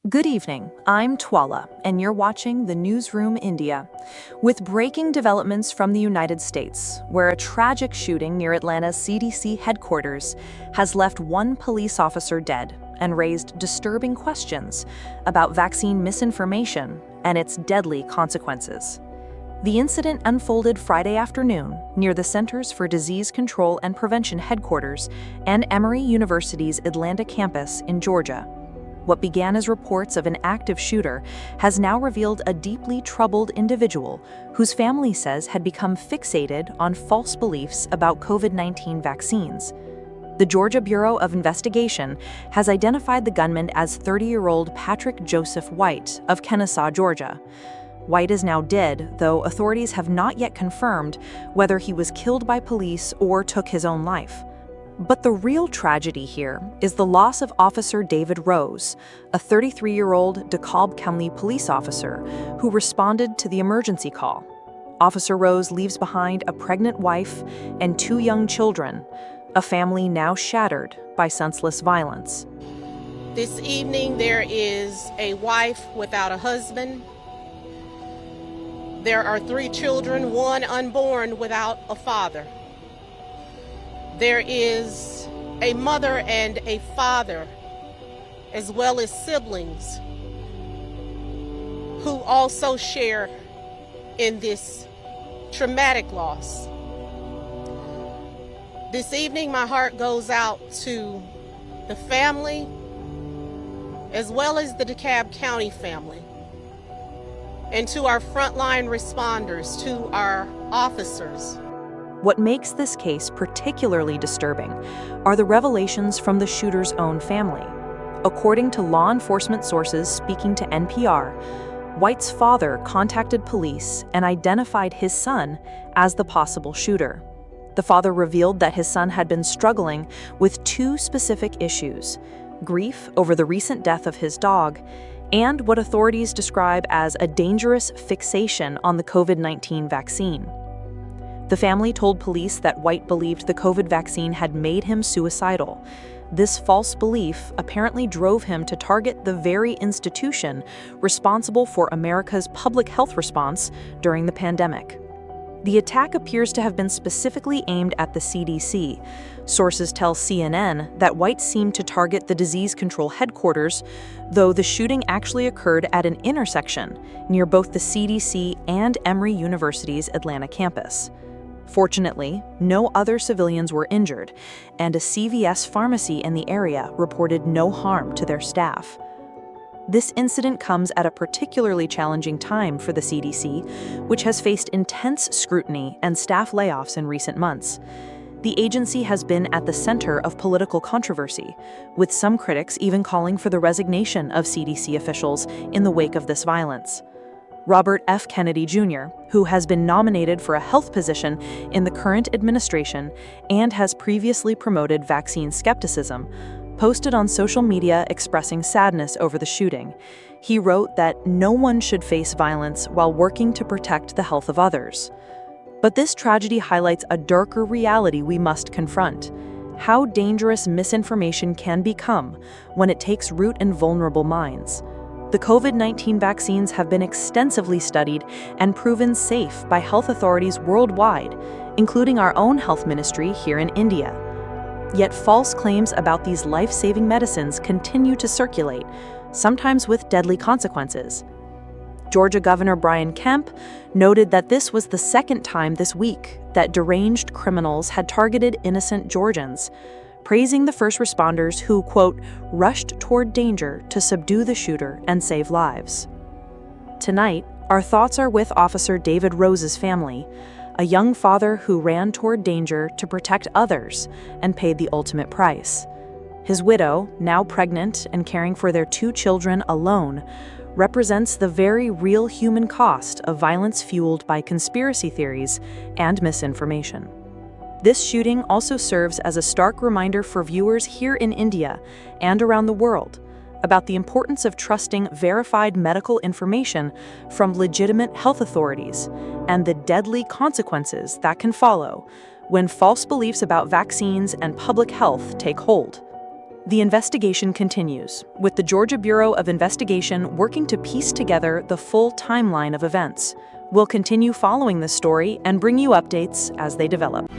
Good evening, I'm Twala, and you're watching the Newsroom India. With breaking developments from the United States, where a tragic shooting near Atlanta's CDC headquarters has left one police officer dead and raised disturbing questions about vaccine misinformation and its deadly consequences. The incident unfolded Friday afternoon near the Centers for Disease Control and Prevention headquarters and Emory University's Atlanta campus in Georgia. What began as reports of an active shooter has now revealed a deeply troubled individual whose family says had become fixated on false beliefs about COVID-19 vaccines. The Georgia Bureau of Investigation has identified the gunman as 30-year-old Patrick Joseph White of Kennesaw, Georgia. White is now dead, though authorities have not yet confirmed whether he was killed by police or took his own life. But the real tragedy here is the loss of Officer David Rose, a 33-year-old DeKalb County police officer who responded to the emergency call. Officer Rose leaves behind a pregnant wife and two young children, a family now shattered by senseless violence. This evening there is a wife without a husband. There are three children, one unborn without a father. There is a mother and a father, as well as siblings, who also share in this traumatic loss. This evening, my heart goes out to the family, as well as the DeKalb County family, and to our frontline responders, to our officers. What makes this case particularly disturbing are the revelations from the shooter's own family. According to law enforcement sources speaking to NPR, White's father contacted police and identified his son as the possible shooter. The father revealed that his son had been struggling with two specific issues: grief over the recent death of his dog and what authorities describe as a dangerous fixation on the COVID-19 vaccine. The family told police that White believed the COVID vaccine had made him suicidal. This false belief apparently drove him to target the very institution responsible for America's public health response during the pandemic. The attack appears to have been specifically aimed at the CDC. Sources tell CNN that White seemed to target the disease control headquarters, though the shooting actually occurred at an intersection near both the CDC and Emory University's Atlanta campus. Fortunately, no other civilians were injured, and a CVS pharmacy in the area reported no harm to their staff. This incident comes at a particularly challenging time for the CDC, which has faced intense scrutiny and staff layoffs in recent months. The agency has been at the center of political controversy, with some critics even calling for the resignation of CDC officials in the wake of this violence. Robert F. Kennedy Jr., who has been nominated for a health position in the current administration and has previously promoted vaccine skepticism, posted on social media expressing sadness over the shooting. He wrote that no one should face violence while working to protect the health of others. But this tragedy highlights a darker reality we must confront: how dangerous misinformation can become when it takes root in vulnerable minds. The COVID-19 vaccines have been extensively studied and proven safe by health authorities worldwide, including our own health ministry here in India. Yet false claims about these life-saving medicines continue to circulate, sometimes with deadly consequences. Georgia Governor Brian Kemp noted that this was the second time this week that deranged criminals had targeted innocent Georgians, praising the first responders who, quote, rushed toward danger to subdue the shooter and save lives. Tonight, our thoughts are with Officer David Rose's family, a young father who ran toward danger to protect others and paid the ultimate price. His widow, now pregnant and caring for their two children alone, represents the very real human cost of violence fueled by conspiracy theories and misinformation. This shooting also serves as a stark reminder for viewers here in India and around the world about the importance of trusting verified medical information from legitimate health authorities and the deadly consequences that can follow when false beliefs about vaccines and public health take hold. The investigation continues, with the Georgia Bureau of Investigation working to piece together the full timeline of events. We'll continue following this story and bring you updates as they develop.